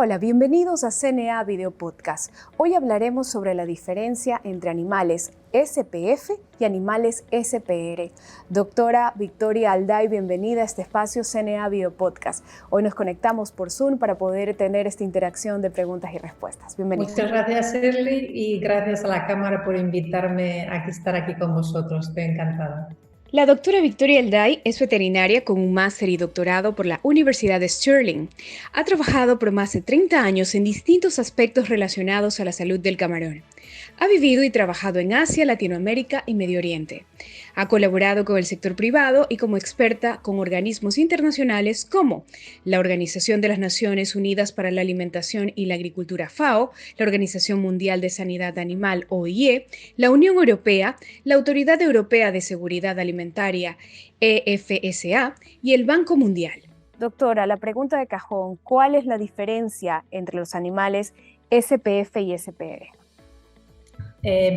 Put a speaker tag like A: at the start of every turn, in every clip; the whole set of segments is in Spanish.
A: Hola, bienvenidos a CNA Video Podcast. Hoy hablaremos sobre la diferencia entre animales SPF y animales SPR. Doctora Victoria Alday, bienvenida a este espacio CNA Video Podcast. Hoy nos conectamos por Zoom para poder tener esta interacción de preguntas y respuestas. Bienvenida.
B: Muchas gracias, Shirley, y gracias a la Cámara por invitarme a estar aquí con vosotros. Estoy encantada.
A: La doctora Victoria Alday es veterinaria con un máster y doctorado por la Universidad de Stirling. Ha trabajado por más de 30 años en distintos aspectos relacionados a la salud del camarón. Ha vivido y trabajado en Asia, Latinoamérica y Medio Oriente. Ha colaborado con el sector privado y como experta con organismos internacionales como la Organización de las Naciones Unidas para la Alimentación y la Agricultura FAO, la Organización Mundial de Sanidad Animal OIE, la Unión Europea, la Autoridad Europea de Seguridad Alimentaria EFSA y el Banco Mundial. Doctora, la pregunta de cajón, ¿cuál es la diferencia entre los animales SPF y SPR?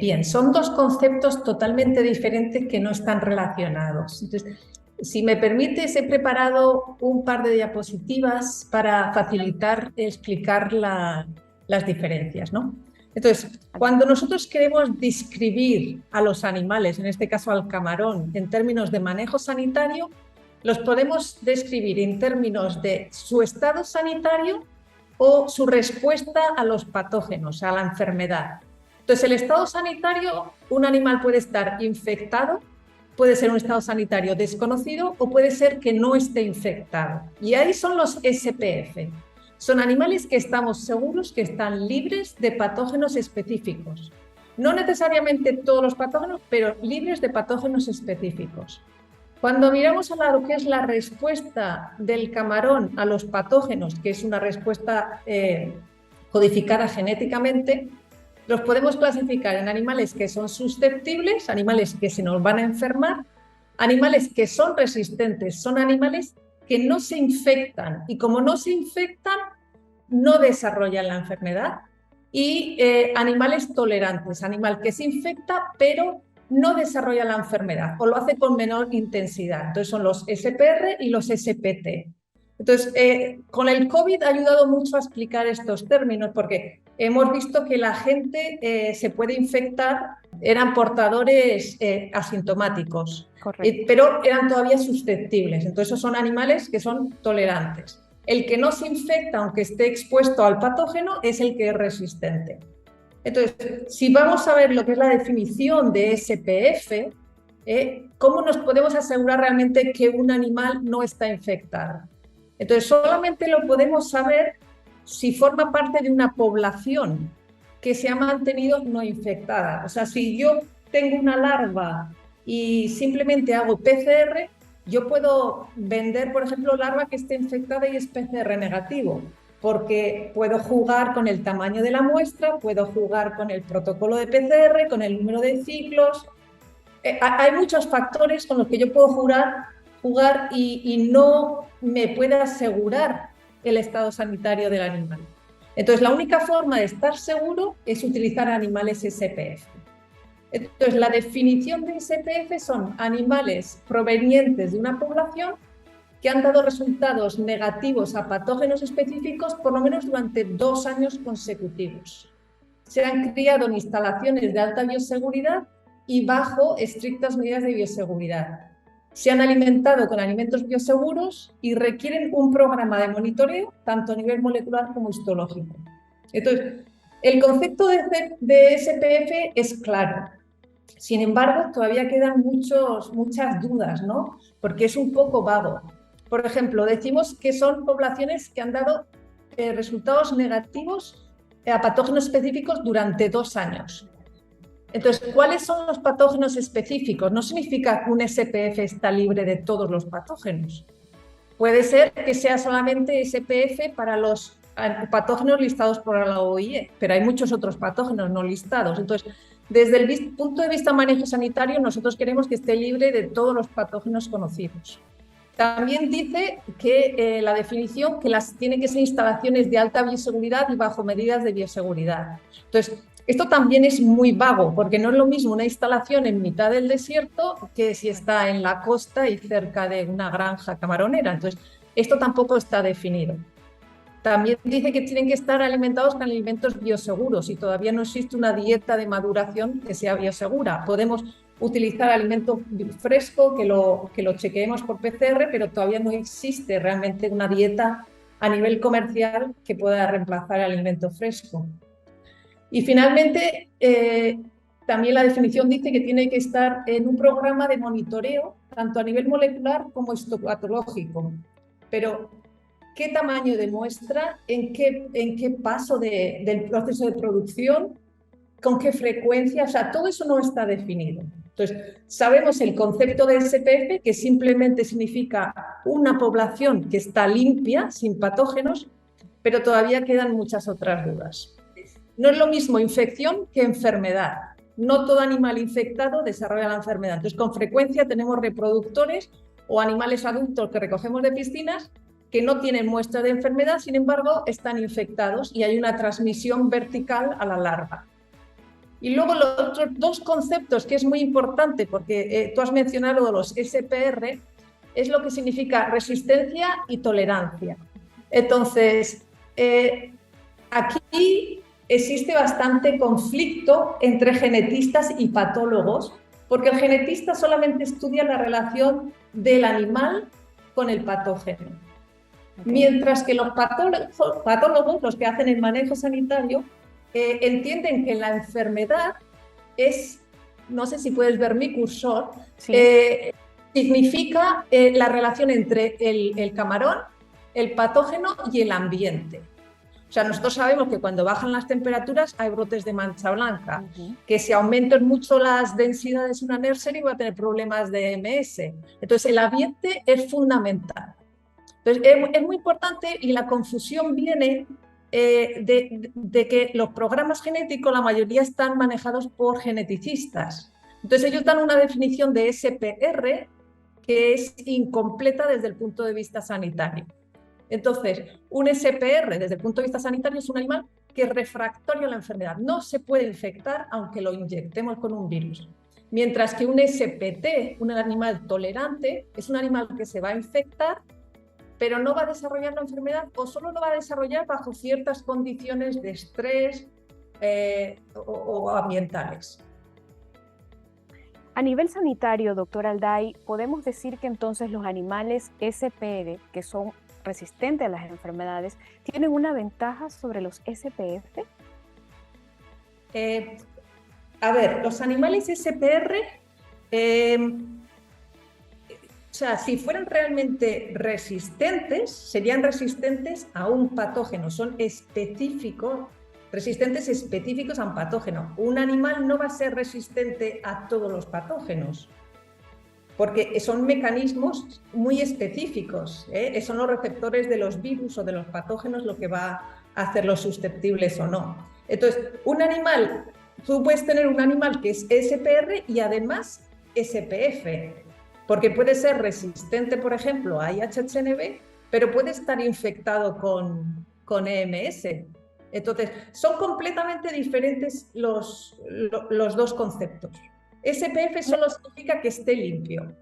B: Bien, son dos conceptos totalmente diferentes que no están relacionados. Entonces, si me permites, he preparado un par de diapositivas para facilitar explicar las diferencias, ¿no? Entonces, cuando nosotros queremos describir a los animales, en este caso al camarón, en términos de manejo sanitario, los podemos describir en términos de su estado sanitario o su respuesta a los patógenos, a la enfermedad. Entonces, el estado sanitario, un animal puede estar infectado, puede ser un estado sanitario desconocido o puede ser que no esté infectado. Y ahí son los SPF. Son animales que estamos seguros que están libres de patógenos específicos. No necesariamente todos los patógenos, pero libres de patógenos específicos. Cuando miramos a lo que es la respuesta del camarón a los patógenos, que es una respuesta codificada genéticamente, los podemos clasificar en animales que son susceptibles, animales que se nos van a enfermar, animales que son resistentes, son animales que no se infectan y como no se infectan, no desarrollan la enfermedad, y animales tolerantes, animal que se infecta pero no desarrolla la enfermedad o lo hace con menor intensidad. Entonces son los SPR y los SPT. Entonces, con el COVID ha ayudado mucho a explicar estos términos porque hemos visto que la gente se puede infectar, eran portadores asintomáticos, pero eran todavía susceptibles. Entonces, esos son animales que son tolerantes. El que no se infecta, aunque esté expuesto al patógeno, es el que es resistente. Entonces, si vamos a ver lo que es la definición de SPF, ¿cómo nos podemos asegurar realmente que un animal no está infectado? Entonces, solamente lo podemos saber si forma parte de una población que se ha mantenido no infectada. O sea, si yo tengo una larva y simplemente hago PCR, yo puedo vender, por ejemplo, larva que esté infectada y es PCR negativo, porque puedo jugar con el tamaño de la muestra, puedo jugar con el protocolo de PCR, con el número de ciclos. Hay muchos factores con los que yo puedo jugar y no me puede asegurar el estado sanitario del animal. Entonces, la única forma de estar seguro es utilizar animales SPF. Entonces, la definición de SPF son animales provenientes de una población que han dado resultados negativos a patógenos específicos por lo menos durante 2 años consecutivos. Se han criado en instalaciones de alta bioseguridad y bajo estrictas medidas de bioseguridad. Se han alimentado con alimentos bioseguros y requieren un programa de monitoreo tanto a nivel molecular como histológico. Entonces, el concepto de SPF es claro. Sin embargo, todavía quedan muchas dudas, ¿no? Porque es un poco vago. Por ejemplo, decimos que son poblaciones que han dado resultados negativos a patógenos específicos durante 2 años. Entonces, ¿cuáles son los patógenos específicos? No significa que un SPF está libre de todos los patógenos. Puede ser que sea solamente SPF para los patógenos listados por la OIE, pero hay muchos otros patógenos no listados. Entonces, desde el punto de vista de manejo sanitario, nosotros queremos que esté libre de todos los patógenos conocidos. También dice que la definición que tiene que ser instalaciones de alta bioseguridad y bajo medidas de bioseguridad. Entonces, esto también es muy vago, porque no es lo mismo una instalación en mitad del desierto que si está en la costa y cerca de una granja camaronera. Entonces, esto tampoco está definido. También dice que tienen que estar alimentados con alimentos bioseguros y todavía no existe una dieta de maduración que sea biosegura. Podemos utilizar alimento fresco, que lo chequeemos por PCR, pero todavía no existe realmente una dieta a nivel comercial que pueda reemplazar el alimento fresco. Y finalmente, también la definición dice que tiene que estar en un programa de monitoreo, tanto a nivel molecular como histopatológico. Pero, ¿qué tamaño de muestra? ¿En qué paso del proceso de producción? ¿Con qué frecuencia? O sea, todo eso no está definido. Entonces, sabemos el concepto de SPF, que simplemente significa una población que está limpia, sin patógenos, pero todavía quedan muchas otras dudas. No es lo mismo infección que enfermedad. No todo animal infectado desarrolla la enfermedad. Entonces, con frecuencia tenemos reproductores o animales adultos que recogemos de piscinas que no tienen muestra de enfermedad, sin embargo, están infectados y hay una transmisión vertical a la larva. Y luego los otros dos conceptos que es muy importante, porque tú has mencionado los SPR, es lo que significa resistencia y tolerancia. Entonces, aquí existe bastante conflicto entre genetistas y patólogos, porque el genetista solamente estudia la relación del animal con el patógeno. Mientras que los patólogos, los que hacen el manejo sanitario, entienden que la enfermedad es, no sé si puedes ver mi cursor, sí. Significa la relación entre el camarón, el patógeno y el ambiente. O sea, nosotros sabemos que cuando bajan las temperaturas hay brotes de mancha blanca, que si aumentan mucho las densidades en una nursery va a tener problemas de EMS. Entonces, el ambiente es fundamental. Entonces, es muy importante y la confusión viene de que los programas genéticos, la mayoría están manejados por geneticistas. Entonces, ellos dan una definición de SPR que es incompleta desde el punto de vista sanitario. Entonces, un SPR desde el punto de vista sanitario es un animal que es refractario a la enfermedad. No se puede infectar aunque lo inyectemos con un virus. Mientras que un SPT, un animal tolerante, es un animal que se va a infectar, pero no va a desarrollar la enfermedad o solo lo va a desarrollar bajo ciertas condiciones de estrés o ambientales.
A: A nivel sanitario, doctor Alday, ¿podemos decir que entonces los animales SPR, que son resistentes a las enfermedades, tienen una ventaja sobre los SPF?
B: A ver, los animales SPR, o sea, si fueran realmente resistentes, serían resistentes a un patógeno, son específicos, resistentes específicos a un patógeno. Un animal no va a ser resistente a todos los patógenos, porque son mecanismos muy específicos, son los receptores de los virus o de los patógenos lo que va a hacerlos susceptibles o no. Entonces, un animal, tú puedes tener un animal que es SPR y además SPF, porque puede ser resistente, por ejemplo, a IHHNB, pero puede estar infectado con EMS. Entonces, son completamente diferentes los dos conceptos. SPF solo significa que esté limpio.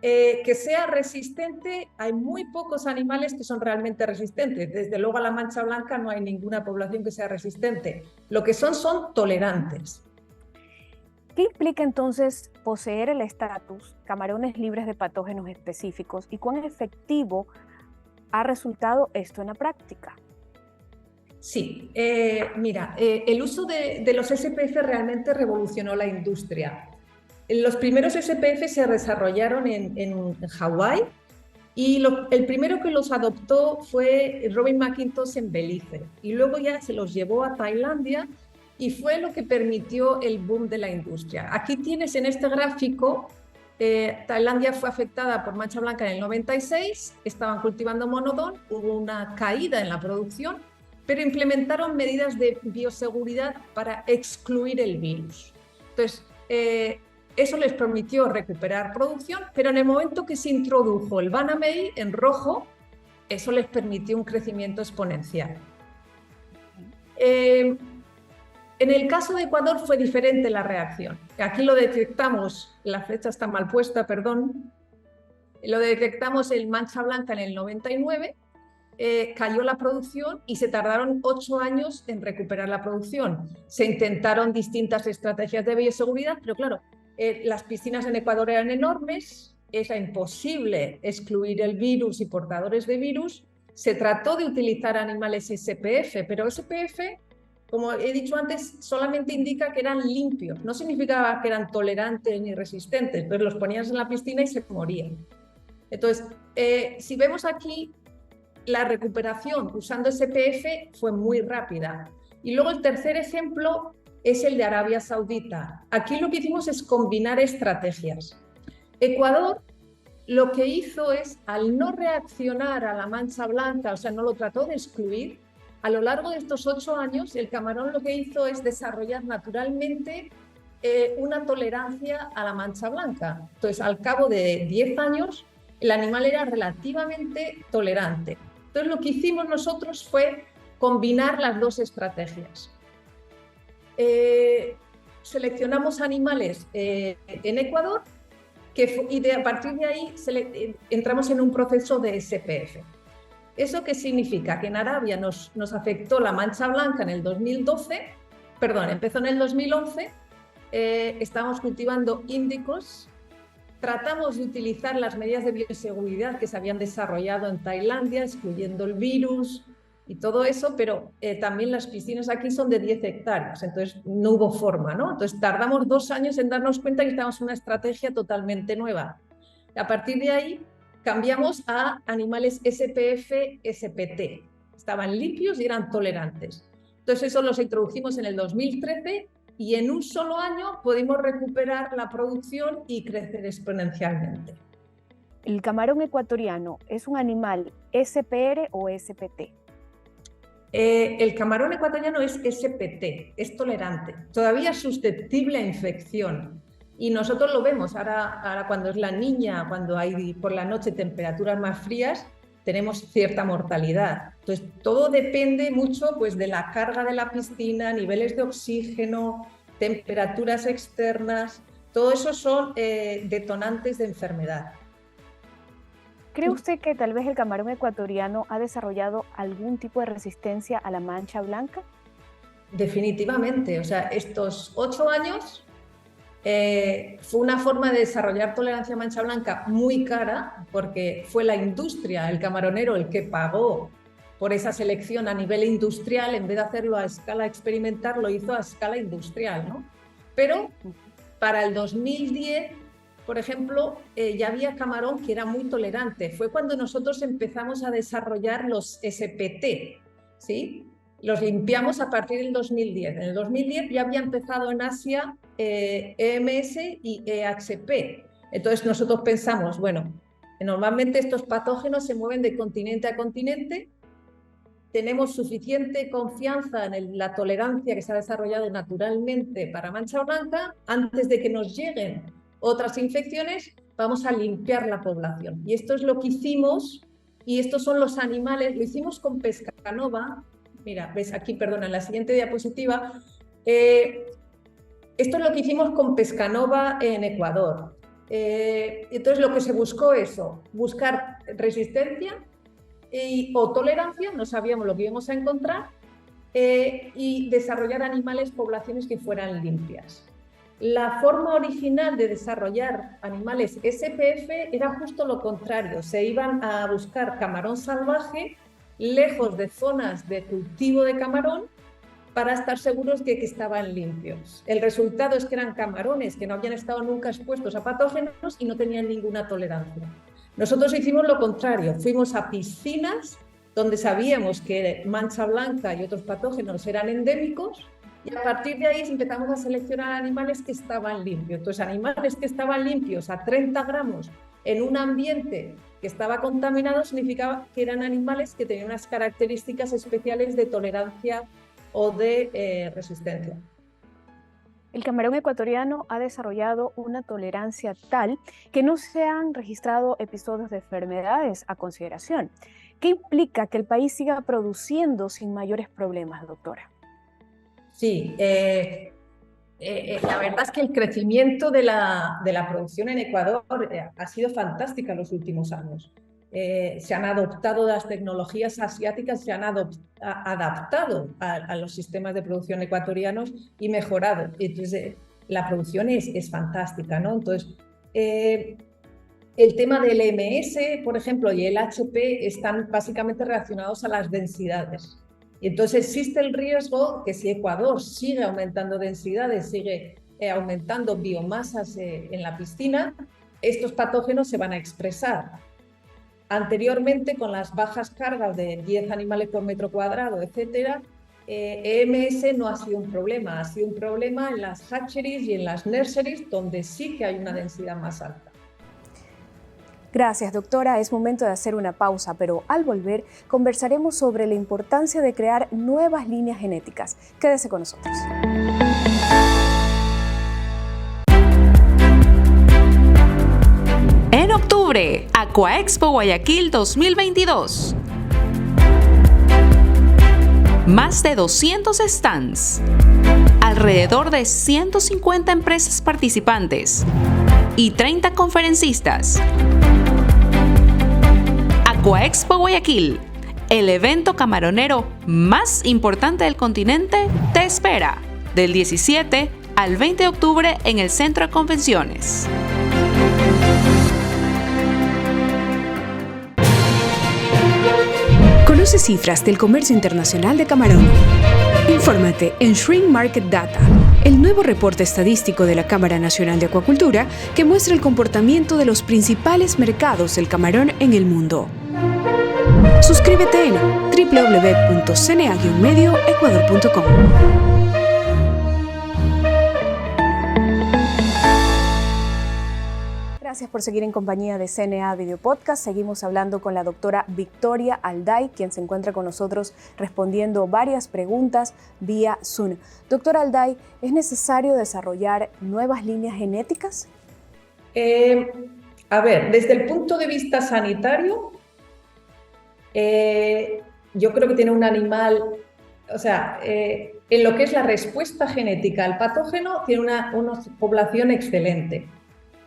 B: Que sea resistente, hay muy pocos animales que son realmente resistentes. Desde luego a la mancha blanca no hay ninguna población que sea resistente. Lo que son tolerantes.
A: ¿Qué implica entonces poseer el estatus camarones libres de patógenos específicos y cuán efectivo ha resultado esto en la práctica?
B: Sí, mira, el uso de los SPF realmente revolucionó la industria. Los primeros SPF se desarrollaron en Hawái y el primero que los adoptó fue Robin McIntosh en Belice y luego ya se los llevó a Tailandia y fue lo que permitió el boom de la industria. Aquí tienes en este gráfico, Tailandia fue afectada por mancha blanca en el 96, estaban cultivando monodón, hubo una caída en la producción, pero implementaron medidas de bioseguridad para excluir el virus. Entonces, eso les permitió recuperar producción, pero en el momento que se introdujo el Banamey en rojo, eso les permitió un crecimiento exponencial. En el caso de Ecuador fue diferente la reacción. Aquí lo detectamos, la flecha está mal puesta, perdón, lo detectamos en mancha blanca en el 99, cayó la producción y se tardaron 8 años en recuperar la producción. Se intentaron distintas estrategias de bioseguridad, pero claro, las piscinas en Ecuador eran enormes, era imposible excluir el virus y portadores de virus. Se trató de utilizar animales SPF, pero SPF, como he dicho antes, solamente indica que eran limpios, no significaba que eran tolerantes ni resistentes, pero los ponías en la piscina y se morían. Entonces, si vemos aquí, la recuperación usando SPF fue muy rápida. Y luego el tercer ejemplo es el de Arabia Saudita. Aquí lo que hicimos es combinar estrategias. Ecuador lo que hizo es, al no reaccionar a la mancha blanca, o sea, no lo trató de excluir, a lo largo de estos 8 años, el camarón lo que hizo es desarrollar naturalmente una tolerancia a la mancha blanca. Entonces, al cabo de 10 años, el animal era relativamente tolerante. Entonces, lo que hicimos nosotros fue combinar las dos estrategias. Seleccionamos animales en Ecuador y a partir de ahí entramos en un proceso de SPF. ¿Eso qué significa? Que en Arabia nos afectó la mancha blanca en el 2012, perdón, empezó en el 2011, estábamos cultivando índicos, tratamos de utilizar las medidas de bioseguridad que se habían desarrollado en Tailandia, excluyendo el virus y todo eso, pero también las piscinas aquí son de 10 hectáreas, entonces no hubo forma, ¿no? Entonces tardamos 2 años en darnos cuenta que estábamos en una estrategia totalmente nueva. A partir de ahí cambiamos a animales SPF-SPT. Estaban limpios y eran tolerantes. Entonces eso los introducimos en el 2013 y en un solo año pudimos recuperar la producción y crecer exponencialmente.
A: ¿El camarón ecuatoriano es un animal SPR o SPT?
B: El camarón ecuatoriano es SPT, es tolerante, todavía susceptible a infección. Y nosotros lo vemos ahora cuando es la niña, cuando hay por la noche temperaturas más frías, tenemos cierta mortalidad. Entonces, todo depende mucho pues, de la carga de la piscina, niveles de oxígeno, temperaturas externas, todo eso son detonantes de enfermedad.
A: ¿Cree usted que tal vez el camarón ecuatoriano ha desarrollado algún tipo de resistencia a la mancha blanca?
B: Definitivamente, o sea, estos 8 años fue una forma de desarrollar tolerancia a mancha blanca muy cara, porque fue la industria, el camaronero, el que pagó por esa selección a nivel industrial, en vez de hacerlo a escala experimental, lo hizo a escala industrial, ¿no? Pero para el 2010, por ejemplo, ya había camarón que era muy tolerante. Fue cuando nosotros empezamos a desarrollar los SPT, ¿sí? Los limpiamos a partir del 2010. En el 2010 ya había empezado en Asia EMS y EHP. Entonces nosotros pensamos, bueno, normalmente estos patógenos se mueven de continente a continente, tenemos suficiente confianza en la tolerancia que se ha desarrollado naturalmente para mancha blanca, antes de que nos lleguen otras infecciones, vamos a limpiar la población. Y esto es lo que hicimos, y estos son los animales, lo hicimos con Pescanova. Mira, ves aquí, perdona, en la siguiente diapositiva, esto es lo que hicimos con Pescanova en Ecuador. Entonces lo que se buscó es buscar resistencia o tolerancia, no sabíamos lo que íbamos a encontrar, y desarrollar animales, poblaciones que fueran limpias. La forma original de desarrollar animales SPF era justo lo contrario, se iban a buscar camarón salvaje lejos de zonas de cultivo de camarón para estar seguros de que estaban limpios. El resultado es que eran camarones que no habían estado nunca expuestos a patógenos y no tenían ninguna tolerancia. Nosotros hicimos lo contrario, fuimos a piscinas donde sabíamos que mancha blanca y otros patógenos eran endémicos y a partir de ahí empezamos a seleccionar animales que estaban limpios. Entonces, animales que estaban limpios a 30 gramos en un ambiente que estaba contaminado significaba que eran animales que tenían unas características especiales de tolerancia o de resistencia.
A: El camarón ecuatoriano ha desarrollado una tolerancia tal que no se han registrado episodios de enfermedades a consideración. ¿Qué implica que el país siga produciendo sin mayores problemas, doctora?
B: Sí, la verdad es que el crecimiento de la producción en Ecuador ha sido fantástica en los últimos años. se han adoptado las tecnologías asiáticas, se han adaptado a los sistemas de producción ecuatorianos y mejorado. Entonces, la producción es fantástica, ¿no? Entonces, el tema del MS, por ejemplo, y el HP están básicamente relacionados a las densidades. Y entonces existe el riesgo que si Ecuador sigue aumentando densidades, sigue aumentando biomasas en la piscina, estos patógenos se van a expresar. Anteriormente, con las bajas cargas de 10 animales por metro cuadrado, etcétera, EMS no ha sido un problema. Ha sido un problema en las hatcheries y en las nurseries, donde sí que hay una densidad más alta.
A: Gracias, doctora. Es momento de hacer una pausa, pero al volver conversaremos sobre la importancia de crear nuevas líneas genéticas. Quédese con nosotros.
C: En octubre, Aquaexpo Guayaquil 2022. Más de 200 stands, alrededor de 150 empresas participantes y 30 conferencistas. Aquaexpo Guayaquil, el evento camaronero más importante del continente, te espera del 17 al 20 de octubre en el Centro de Convenciones.
A: Conoce cifras del comercio internacional de camarón. Infórmate en Shrink Market Data, el nuevo reporte estadístico de la Cámara Nacional de Acuacultura que muestra el comportamiento de los principales mercados del camarón en el mundo. Suscríbete en www.cna-medioecuador.com. Gracias por seguir en compañía de CNA Video Podcast. Seguimos hablando con la doctora Victoria Alday, quien se encuentra con nosotros respondiendo varias preguntas vía Zoom. Doctora Alday, ¿es necesario desarrollar nuevas líneas genéticas?
B: A ver, desde el punto de vista sanitario, yo creo que tiene un animal, o sea, en lo que es la respuesta genética al patógeno, tiene una población excelente,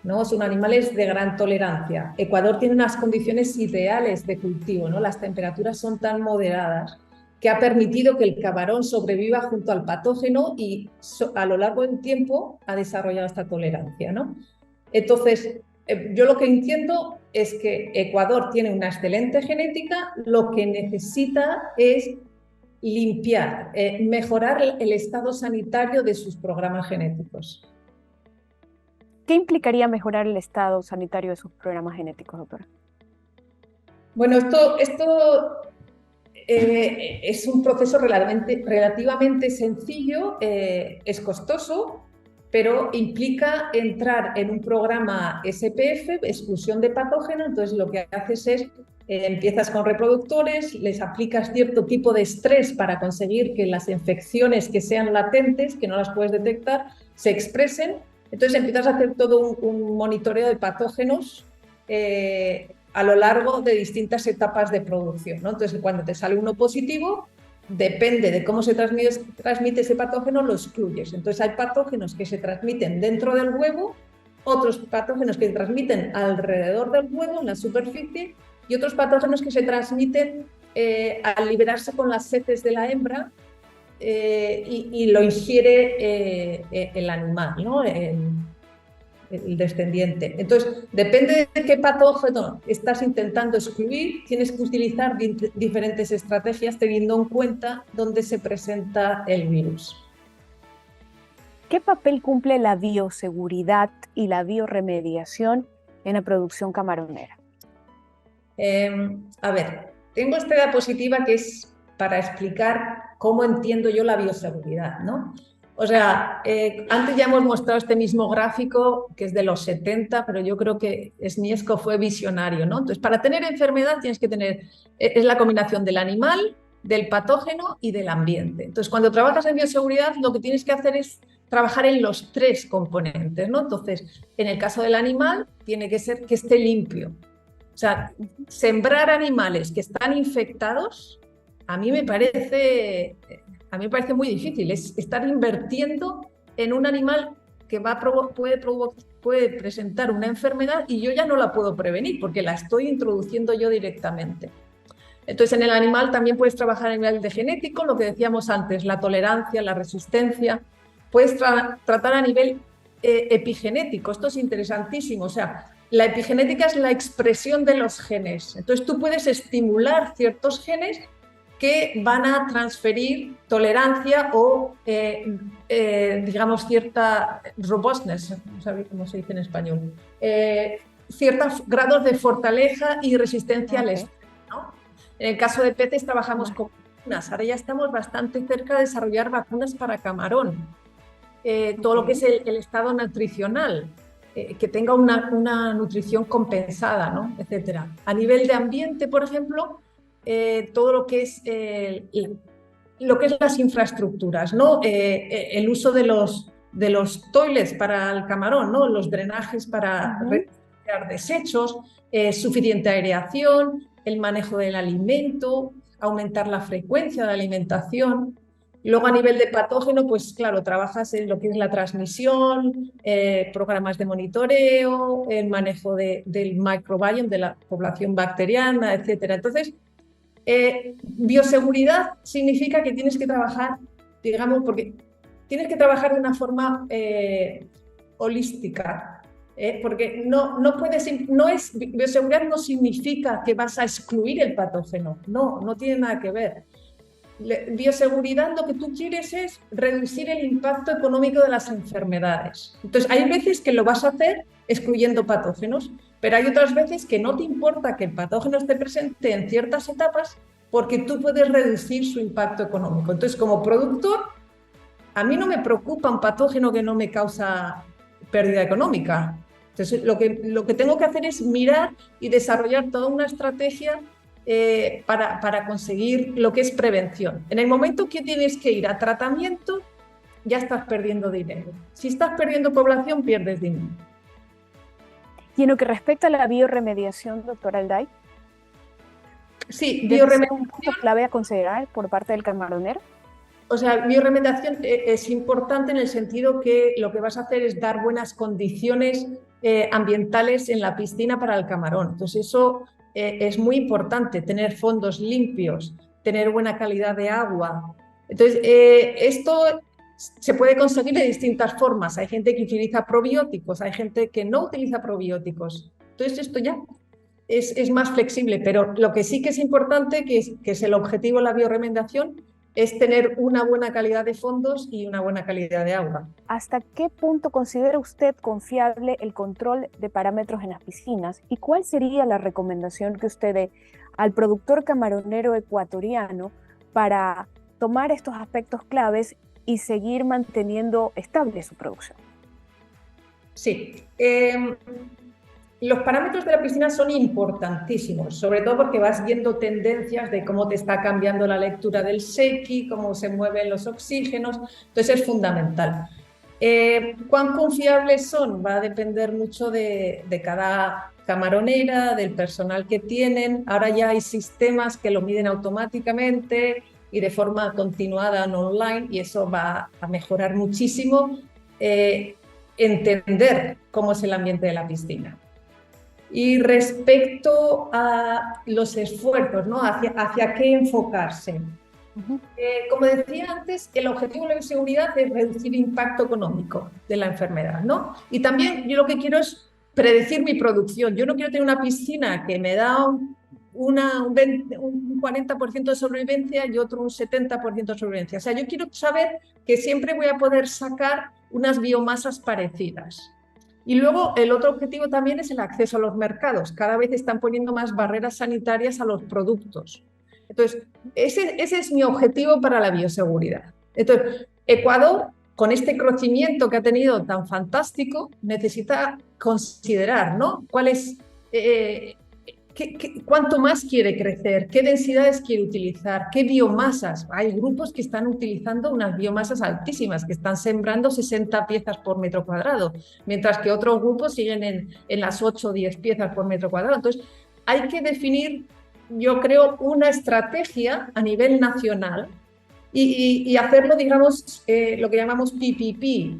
B: ¿no? Son animales de gran tolerancia. Ecuador tiene unas condiciones ideales de cultivo, ¿no? Las temperaturas son tan moderadas que ha permitido que el camarón sobreviva junto al patógeno y a lo largo del tiempo ha desarrollado esta tolerancia, ¿no? Entonces, yo lo que entiendo es que Ecuador tiene una excelente genética, lo que necesita es limpiar, mejorar el estado sanitario de sus programas genéticos.
A: ¿Qué implicaría mejorar el estado sanitario de sus programas genéticos, doctora?
B: Bueno, esto es un proceso relativamente sencillo, es costoso, pero implica entrar en un programa SPF, exclusión de patógenos. Entonces lo que haces es, empiezas con reproductores, les aplicas cierto tipo de estrés para conseguir que las infecciones que sean latentes, que no las puedes detectar, se expresen. Entonces empiezas a hacer todo un monitoreo de patógenos a lo largo de distintas etapas de producción, ¿no? Entonces cuando te sale uno positivo, depende de cómo se transmite ese patógeno, lo excluyes. Entonces hay patógenos que se transmiten dentro del huevo, otros patógenos que se transmiten alrededor del huevo, en la superficie, y otros patógenos que se transmiten al liberarse con las heces de la hembra, y lo ingiere el animal, ¿no? El descendiente. Entonces, depende de qué patógeno estás intentando excluir, tienes que utilizar diferentes estrategias teniendo en cuenta dónde se presenta el virus.
A: ¿Qué papel cumple la bioseguridad y la bioremediación en la producción camaronera?
B: A ver, tengo esta diapositiva que es para explicar cómo entiendo yo la bioseguridad, ¿no? O sea, antes ya hemos mostrado este mismo gráfico que es de los 70, pero yo creo que Sniesco fue visionario, ¿no? Entonces, para tener enfermedad tienes que tener, es la combinación del animal, del patógeno y del ambiente. Entonces, cuando trabajas en bioseguridad, lo que tienes que hacer es trabajar en los tres componentes, ¿no? Entonces, en el caso del animal, tiene que ser que esté limpio. O sea, sembrar animales que están infectados, a mí me parece muy difícil. Es estar invirtiendo en un animal que puede puede presentar una enfermedad y yo ya no la puedo prevenir porque la estoy introduciendo yo directamente. Entonces, en el animal también puedes trabajar a nivel de genético, lo que decíamos antes, la tolerancia, la resistencia. Puedes tratar a nivel epigenético. Esto es interesantísimo. O sea, la epigenética es la expresión de los genes. Entonces, tú puedes estimular ciertos genes que van a transferir tolerancia o, digamos, cierta robustness, no sé cómo se dice en español, ciertos grados de fortaleza y resistencia al estrés, ¿no? En el caso de peces trabajamos con vacunas. Ahora ya estamos bastante cerca de desarrollar vacunas para camarón. Todo lo que es el estado nutricional, que tenga una nutrición compensada, ¿no? Etcétera. A nivel de ambiente, por ejemplo, todo lo que es las infraestructuras, ¿no? El uso de los toilets para el camarón, ¿no? Los drenajes para retirar desechos, suficiente aireación, el manejo del alimento, aumentar la frecuencia de alimentación. Luego, a nivel de patógeno, pues claro, trabajas en lo que es la transmisión, programas de monitoreo, el manejo del microbiome, de la población bacteriana, etcétera. Entonces, bioseguridad significa que tienes que trabajar, digamos, porque tienes que trabajar de una forma holística, porque bioseguridad no significa que vas a excluir el patógeno, no tiene nada que ver. Bioseguridad, lo que tú quieres es reducir el impacto económico de las enfermedades. Entonces, hay veces que lo vas a hacer excluyendo patógenos, pero hay otras veces que no te importa que el patógeno esté presente en ciertas etapas porque tú puedes reducir su impacto económico. Entonces, como productor, a mí no me preocupa un patógeno que no me causa pérdida económica. Entonces, lo que tengo que hacer es mirar y desarrollar toda una estrategia para conseguir lo que es prevención. En el momento que tienes que ir a tratamiento, ya estás perdiendo dinero. Si estás perdiendo población, pierdes dinero.
D: Y en lo que respecta a la bioremediación, doctora Alday,
B: sí,
D: bioremediación es un punto clave a considerar por parte del camaronero.
B: O sea, bioremediación es importante en el sentido que lo que vas a hacer es dar buenas condiciones ambientales en la piscina para el camarón. Entonces, eso es muy importante, tener fondos limpios, tener buena calidad de agua. Entonces, esto se puede conseguir de distintas formas. Hay gente que utiliza probióticos, hay gente que no utiliza probióticos. Entonces, esto ya es más flexible, pero lo que sí que es importante, que es el objetivo de la bioremediación, es tener una buena calidad de fondos y una buena calidad de agua.
D: ¿Hasta qué punto considera usted confiable el control de parámetros en las piscinas? ¿Y cuál sería la recomendación que usted dé al productor camaronero ecuatoriano para tomar estos aspectos claves y seguir manteniendo estable su producción?
B: Sí. Los parámetros de la piscina son importantísimos, sobre todo porque vas viendo tendencias de cómo te está cambiando la lectura del SEQI, cómo se mueven los oxígenos, entonces es fundamental. ¿Cuán confiables son? Va a depender mucho de cada camaronera, del personal que tienen. Ahora ya hay sistemas que lo miden automáticamente y de forma continuada en online, y eso va a mejorar muchísimo entender cómo es el ambiente de la piscina. Y respecto a los esfuerzos, ¿no? ¿Hacia qué enfocarse? Como decía antes, el objetivo de la bioseguridad es reducir el impacto económico de la enfermedad, ¿no? Y también yo lo que quiero es predecir mi producción. Yo no quiero tener una piscina que me da un 40% de sobrevivencia y otro un 70% de sobrevivencia. O sea, yo quiero saber que siempre voy a poder sacar unas biomasas parecidas. Y luego el otro objetivo también es el acceso a los mercados. Cada vez están poniendo más barreras sanitarias a los productos. Entonces, ese es mi objetivo para la bioseguridad. Entonces, Ecuador, con este crecimiento que ha tenido tan fantástico, necesita considerar, ¿no? ¿Cuál es, cuánto más quiere crecer? ¿Qué densidades quiere utilizar? ¿Qué biomasas? Hay grupos que están utilizando unas biomasas altísimas, que están sembrando 60 piezas por metro cuadrado, mientras que otros grupos siguen en las 8 o 10 piezas por metro cuadrado. Entonces, hay que definir, yo creo, una estrategia a nivel nacional y hacerlo, digamos, lo que llamamos PPP,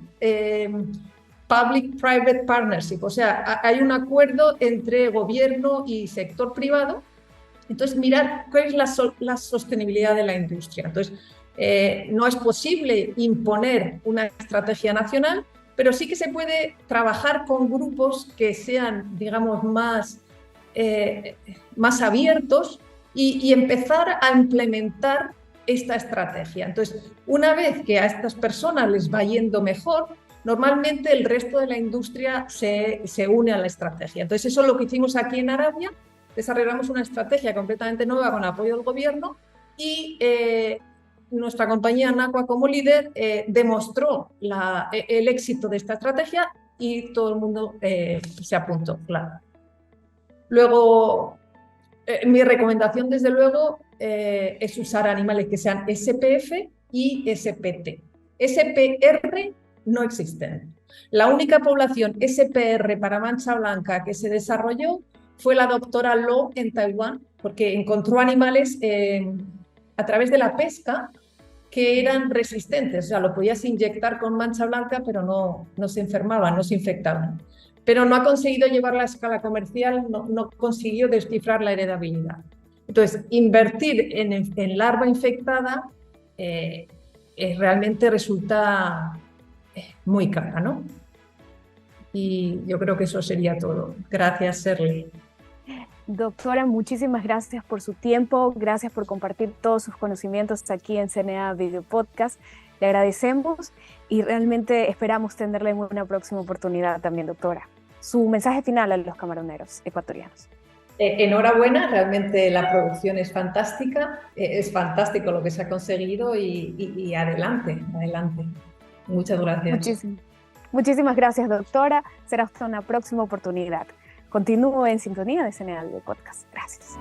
B: Public-Private Partnership, o sea, hay un acuerdo entre gobierno y sector privado. Entonces, mirar cuál es la sostenibilidad de la industria. Entonces, no es posible imponer una estrategia nacional, pero sí que se puede trabajar con grupos que sean, digamos, más abiertos y empezar a implementar esta estrategia. Entonces, una vez que a estas personas les va yendo mejor, normalmente el resto de la industria se une a la estrategia. Entonces, eso es lo que hicimos aquí en Arabia. Desarrollamos una estrategia completamente nueva con apoyo del gobierno y nuestra compañía NACUA como líder demostró el éxito de esta estrategia y todo el mundo se apuntó, claro. Luego, mi recomendación desde luego es usar animales que sean SPF y SPT. SPR no existen. La única población SPR para mancha blanca que se desarrolló fue la doctora Lo en Taiwán, porque encontró animales a través de la pesca que eran resistentes, o sea, lo podías inyectar con mancha blanca, pero no se enfermaban, no se infectaban. Pero no ha conseguido llevarla a escala comercial, no consiguió descifrar la heredabilidad. Entonces, invertir en larva infectada realmente resulta muy cara, ¿no? Y yo creo que eso sería todo. Gracias, Shirley.
D: Doctora, muchísimas gracias por su tiempo, gracias por compartir todos sus conocimientos aquí en CNA Video Podcast. Le agradecemos y realmente esperamos tenerla en una próxima oportunidad también, doctora. Su mensaje final a los camaroneros ecuatorianos.
B: Enhorabuena, realmente la producción es fantástica, es fantástico lo que se ha conseguido y adelante. Muchas gracias.
D: Muchísimas gracias, doctora. Será hasta una próxima oportunidad. Continúo en sintonía de CNA Video Podcast. Gracias.